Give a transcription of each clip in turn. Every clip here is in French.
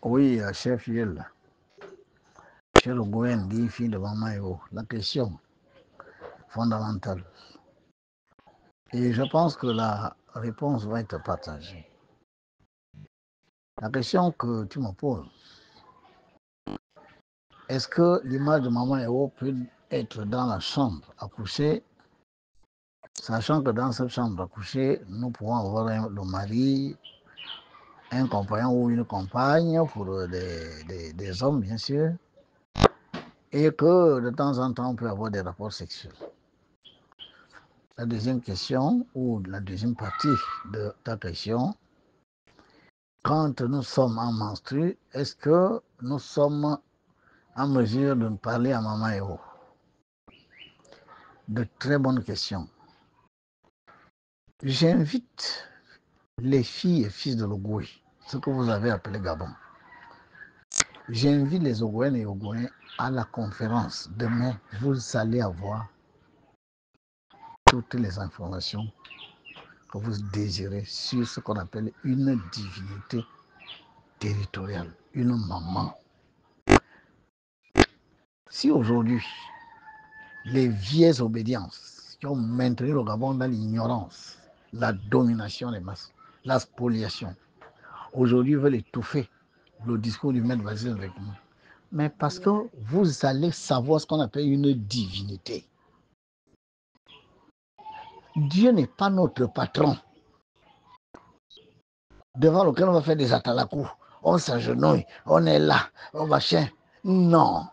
Oui, chef Yel, cher Ogoyen, dit fille de Maman, la question fondamentale. Et je pense que la réponse va être partagée. La question que tu me poses, est-ce que l'image de Maman Eo peut être dans la chambre à coucher, sachant que dans cette chambre à coucher, nous pouvons avoir le mari, un compagnon ou une compagne pour des hommes, bien sûr, et que de temps en temps, on peut avoir des rapports sexuels. La deuxième question, ou la deuxième partie de ta question, quand nous sommes en menstru, est-ce que nous sommes en mesure de parler à Maman Eo? De très bonnes questions. J'invite les filles et fils de l'Ogooué, ce que vous avez appelé Gabon. J'invite les Ogoouènes et Ogoouens à la conférence. Demain, vous allez avoir toutes les informations que vous désirez sur ce qu'on appelle une divinité territoriale, une maman. Si aujourd'hui, les vieilles obédiences qui ont maintenu le Gabon dans l'ignorance, la domination des masses, la spoliation, aujourd'hui veulent étouffer le discours du maître Basile avec nous. Mais parce que vous allez savoir ce qu'on appelle une divinité. Dieu n'est pas notre patron devant lequel on va faire des atalakou. On s'agenouille, on est là, on machin. Non.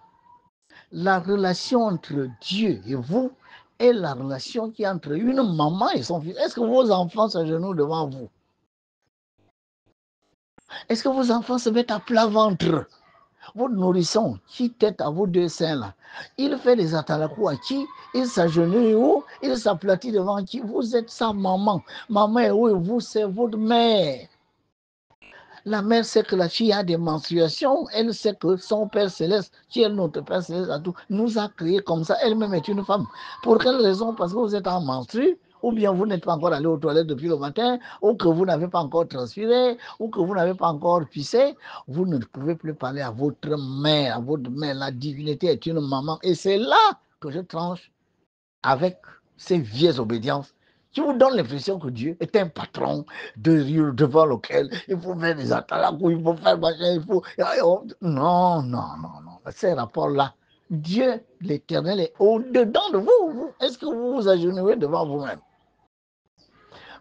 La relation entre Dieu et vous est la relation qui est entre une maman et son fils. Est-ce que vos enfants s'agenouillent devant vous? Est-ce que vos enfants se mettent à plat ventre? Votre nourrisson qui tête à vos deux seins là, il fait des atalakou à qui? Il s'agenouille où? Il s'aplatit devant qui? Vous êtes sa maman. Maman est où? Vous, c'est votre mère. La mère sait que la fille a des menstruations, elle sait que son Père Céleste, qui est notre Père Céleste à tout, nous a créés comme ça. Elle-même est une femme. Pour quelle raison? Parce que vous êtes en menstru, ou bien vous n'êtes pas encore allé aux toilettes depuis le matin, ou que vous n'avez pas encore transpiré, ou que vous n'avez pas encore pissé. Vous ne pouvez plus parler à votre mère, à votre mère. La divinité est une maman. Et c'est là que je tranche avec ces vieilles obédiences qui vous donnent l'impression que Dieu est un patron devant lequel il faut faire des atalakou, il faut faire machin, il faut... Non, non, non, non. Ces rapports-là, Dieu, l'Éternel, est au-dedans de vous. Est-ce que vous vous agenouillez devant vous-même?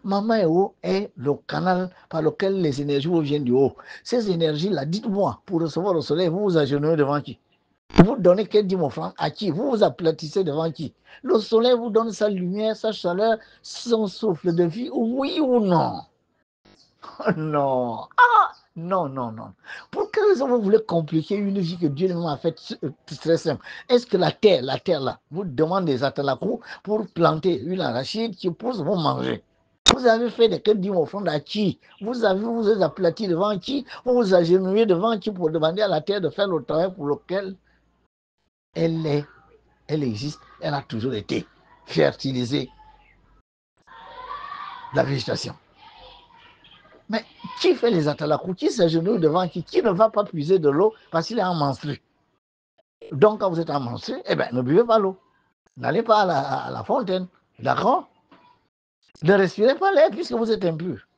Maman Eo est le canal par lequel les énergies vous viennent du haut. Ces énergies-là, dites-moi, pour recevoir le soleil, vous vous agenouillez devant qui? Vous donnez quel offrande à qui? Vous vous aplatissez devant qui? Le soleil vous donne sa lumière, sa chaleur, son souffle de vie, oui ou non? Non. Ah, non, non, non. Pour quelle raison vous voulez compliquer une vie que Dieu nous a faite très simple? Est-ce que la terre là, vous demande des atalakou pour planter une arachide qui pousse, vous manger? Vous avez fait des quêtes offrandes à qui? Vous êtes aplati devant qui? Vous vous agenouillez devant qui pour demander à la terre de faire le travail pour lequel elle existe, elle a toujours été fertilisée, la végétation. Mais qui fait les atalakou? Qui s'agenouille devant qui ne va pas puiser de l'eau parce qu'il est en menstru? Donc, quand vous êtes en menstru, eh bien, ne buvez pas l'eau. N'allez pas à la fontaine. D'accord? Ne respirez pas l'air puisque vous êtes impur.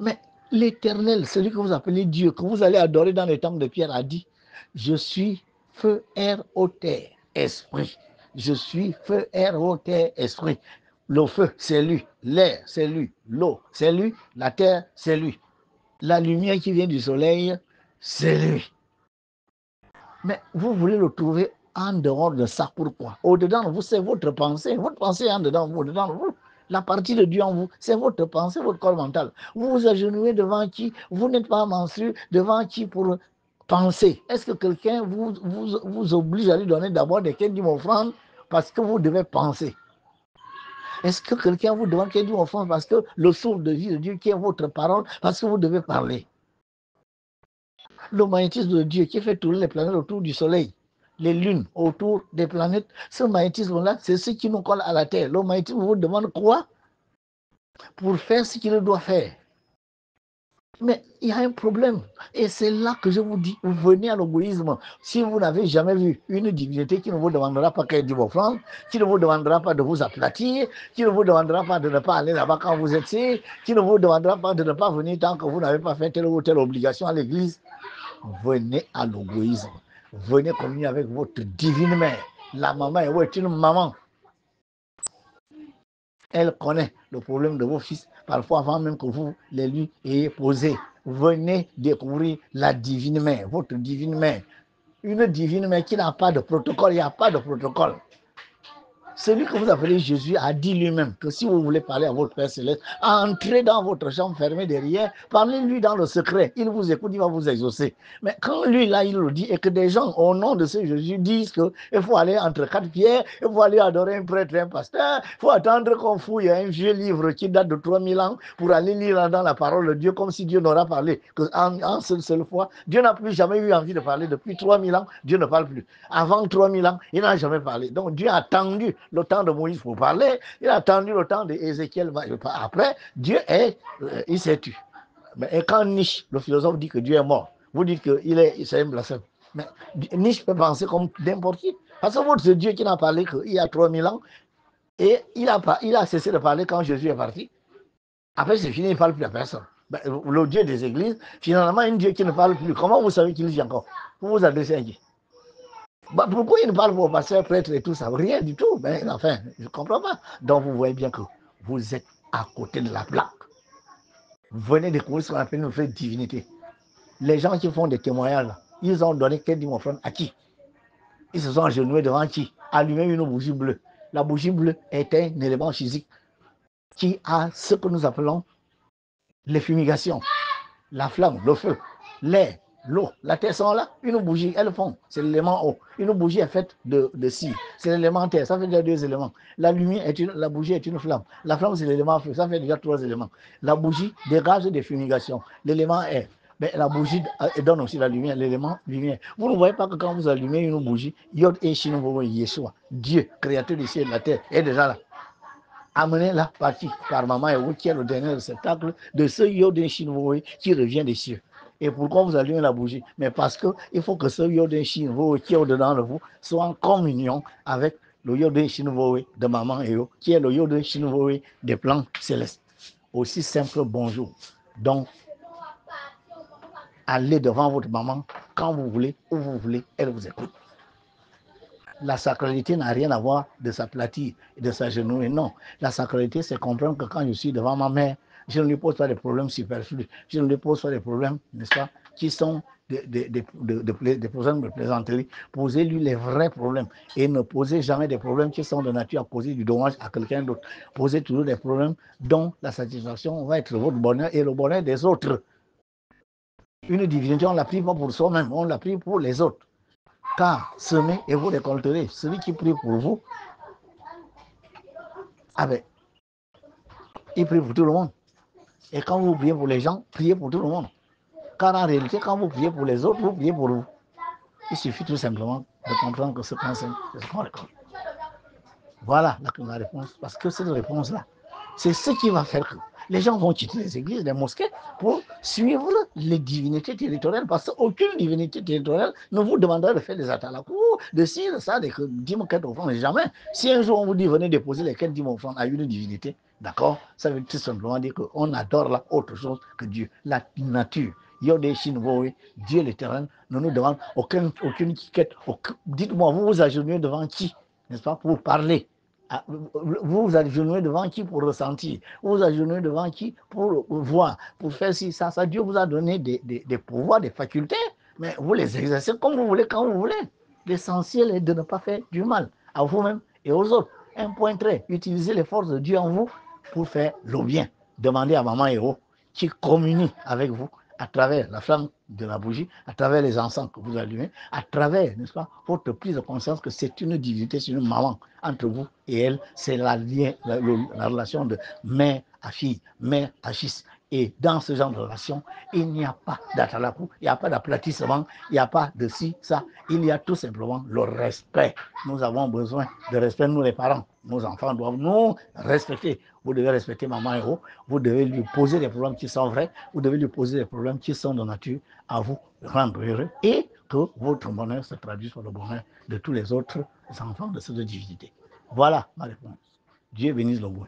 Mais l'Éternel, celui que vous appelez Dieu, que vous allez adorer dans les temples de pierre, a dit: je suis feu, air, eau, terre, esprit. Je suis feu, air, eau, terre, esprit. Le feu, c'est lui. L'air, c'est lui. L'eau, c'est lui. La terre, c'est lui. La lumière qui vient du soleil, c'est lui. Mais vous voulez le trouver en dehors de ça. Pourquoi? Au-dedans de vous, c'est votre pensée. Votre pensée est en dedans de vous, au-dedans de vous. La partie de Dieu en vous, c'est votre pensée, votre corps mental. Vous vous agenouillez devant qui? Vous n'êtes pas menstru, devant qui pour penser? Est-ce que quelqu'un vous oblige à lui donner d'abord des quêtes offrandes parce que vous devez penser? Est-ce que quelqu'un vous demande quêtes offrandes parce que le souffle de vie de Dieu qui est votre parole, parce que vous devez parler? Le magnétisme de Dieu qui fait tourner les planètes autour du soleil, les lunes autour des planètes, ce magnétisme-là, c'est ce qui nous colle à la Terre. Le magnétisme vous demande quoi? Pour faire ce qu'il doit faire. Mais il y a un problème. Et c'est là que je vous dis, vous venez à l'égoïsme. Si vous n'avez jamais vu une divinité qui ne vous demandera pas qu'elle dit vos offrandes, qui ne vous demandera pas de vous aplatir, qui ne vous demandera pas de ne pas aller là-bas quand vous êtes ici, qui ne vous demandera pas de ne pas venir tant que vous n'avez pas fait telle ou telle obligation à l'église, venez à l'égoïsme. Venez communier avec votre divine mère. La maman est une maman. Elle connaît le problème de vos fils, parfois avant même que vous les lui ayez posé. Venez découvrir la divine mère, votre divine mère. Une divine mère qui n'a pas de protocole, il n'y a pas de protocole. Celui que vous appelez Jésus a dit lui-même que si vous voulez parler à votre Père Céleste, entrez dans votre chambre fermée derrière, parlez-lui dans le secret. Il vous écoute, il va vous exaucer. Mais quand lui, là, il le dit, et que des gens, au nom de ce Jésus, disent qu'il faut aller entre quatre pierres, il faut aller adorer un prêtre, un pasteur, il faut attendre qu'on fouille un vieux livre qui date de 3000 ans pour aller lire dans la parole de Dieu, comme si Dieu n'aura parlé qu'en seule fois. Dieu n'a plus jamais eu envie de parler. Depuis 3000 ans, Dieu ne parle plus. Avant 3000 ans, il n'a jamais parlé. Donc Dieu a attendu le temps de Moïse pour parler, il a attendu le temps d'Ézéchiel. Après, Dieu il s'est tué. Et quand Nietzsche, le philosophe, dit que Dieu est mort, vous dites que c'est un blasphème. Mais Nietzsche peut penser comme n'importe qui. Parce que votre Dieu qui n'a parlé qu'il y a 3000 ans, et il a cessé de parler quand Jésus est parti. Après, c'est fini, il ne parle plus à personne. Le Dieu des églises, finalement, un Dieu qui ne parle plus. Comment vous savez qu'il dit encore? Vous vous adressez à qui? Pourquoi il ne parle pas au pasteur, prêtre et tout ça? Rien du tout. Mais enfin, je ne comprends pas. Donc, vous voyez bien que vous êtes à côté de la plaque. Venez découvrir ce qu'on appelle une vraie divinité. Les gens qui font des témoignages, ils ont donné quelle offrande à qui? Ils se sont agenouillés devant qui? Allumé une bougie bleue. La bougie bleue est un élément physique qui a ce que nous appelons les fumigations, la flamme, le feu, l'air, l'eau. La terre sont là, une bougie, elles font, c'est l'élément eau. Une bougie est faite de cire, c'est l'élément terre, ça fait déjà deux éléments. La lumière la bougie est une flamme. La flamme, c'est l'élément feu, ça fait déjà trois éléments. La bougie dégage des fumigations, l'élément air. Mais la bougie donne aussi la lumière, l'élément lumière. Vous ne voyez pas que quand vous allumez une bougie, Yod et Shin, Yeshua, Dieu, créateur du ciel et de la terre, est déjà là. Amenez la partie par Maman Ewo, qui est le dernier réceptacle de ce Yodin Shinvoé qui revient des cieux. Et pourquoi vous allumez la bougie? Mais parce qu'il faut que ce Yodin Shinvoé qui est au-dedans de vous soit en communion avec le Yodin Shinvoé de Maman Ewo, qui est le Yodin Shinvoé des plans célestes. Aussi simple bonjour. Donc, allez devant votre maman quand vous voulez, où vous voulez, elle vous écoute. La sacralité n'a rien à voir de s'aplatir et de s'agenouiller. Non, la sacralité, c'est comprendre que quand je suis devant ma mère, je ne lui pose pas des problèmes superflus. Je ne lui pose pas des problèmes, n'est-ce pas, qui sont des problèmes de plaisanterie. Posez-lui les vrais problèmes et ne posez jamais des problèmes qui sont de nature à causer du dommage à quelqu'un d'autre. Posez toujours des problèmes dont la satisfaction va être votre bonheur et le bonheur des autres. Une divinité, on ne la prie pas pour soi-même, on la prie pour les autres. Car semez et vous récolterez. Celui qui prie pour vous, ah ben, il prie pour tout le monde. Et quand vous priez pour les gens, priez pour tout le monde. Car en réalité, quand vous priez pour les autres, vous priez pour vous. Il suffit tout simplement de comprendre que ce qu'on sait, c'est ce qu'on récolte. Voilà la réponse. Parce que cette réponse-là, c'est ce qui va faire que les gens vont quitter les églises, les mosquées, pour suivre les divinités territoriales. Parce qu'aucune divinité territoriale ne vous demandera de faire des atalakou, de ci, de ça, de 10 quêtes offrandes. Jamais. Si un jour on vous dit venez déposer les quêtes 10 offrandes à une divinité, d'accord, ça veut tout simplement dire qu'on adore là autre chose que Dieu, la nature. Yodé Shinvoé, Dieu l'éternel, ne nous demande aucune quête. Dites-moi, vous vous agenouillez devant qui, n'est-ce pas, pour parler? Vous vous agenouillez devant qui pour ressentir? Vous vous agenouillez devant qui pour voir, pour faire ci, ça? Dieu vous a donné des pouvoirs, des facultés, mais vous les exercez comme vous voulez, quand vous voulez. L'essentiel est de ne pas faire du mal à vous-même et aux autres. Un point très, utilisez les forces de Dieu en vous pour faire le bien. Demandez à Maman Héros qui communie avec vous à travers la flamme de la bougie, à travers les encens que vous allumez, à travers, n'est-ce pas, votre prise de conscience que c'est une divinité, c'est une maman entre vous et elle, c'est la relation de mère à fille, mère à fils. Et dans ce genre de relation, il n'y a pas d'atalakou, il n'y a pas d'aplatissement, il n'y a pas de ci, ça. Il y a tout simplement le respect. Nous avons besoin de respect, nous les parents. Nos enfants doivent nous respecter. Vous devez respecter maman Héros. Vous devez lui poser des problèmes qui sont vrais. Vous devez lui poser des problèmes qui sont de nature à vous rendre heureux et que votre bonheur se traduise par le bonheur de tous les autres enfants de cette divinité. Voilà ma réponse. Dieu bénisse le monde.